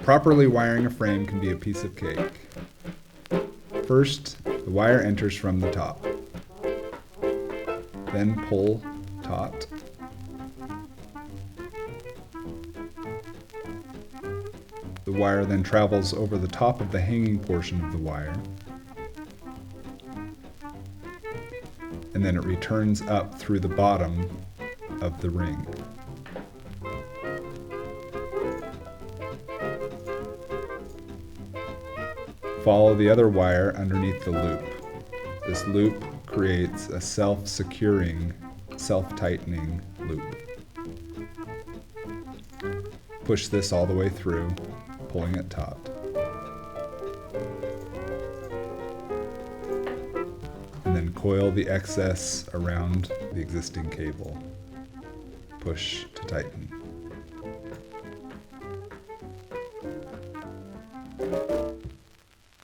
Properly wiring a frame can be a piece of cake. First, the wire enters from the top. Then pull taut. The wire then travels over the top of the hanging portion of the wire, and then it returns up through the bottom of the ring. Follow the other wire underneath the loop. This loop creates a self-securing, self-tightening loop. Push this all the way through, pulling it taut. And then coil the excess around the existing cable. Push to tighten.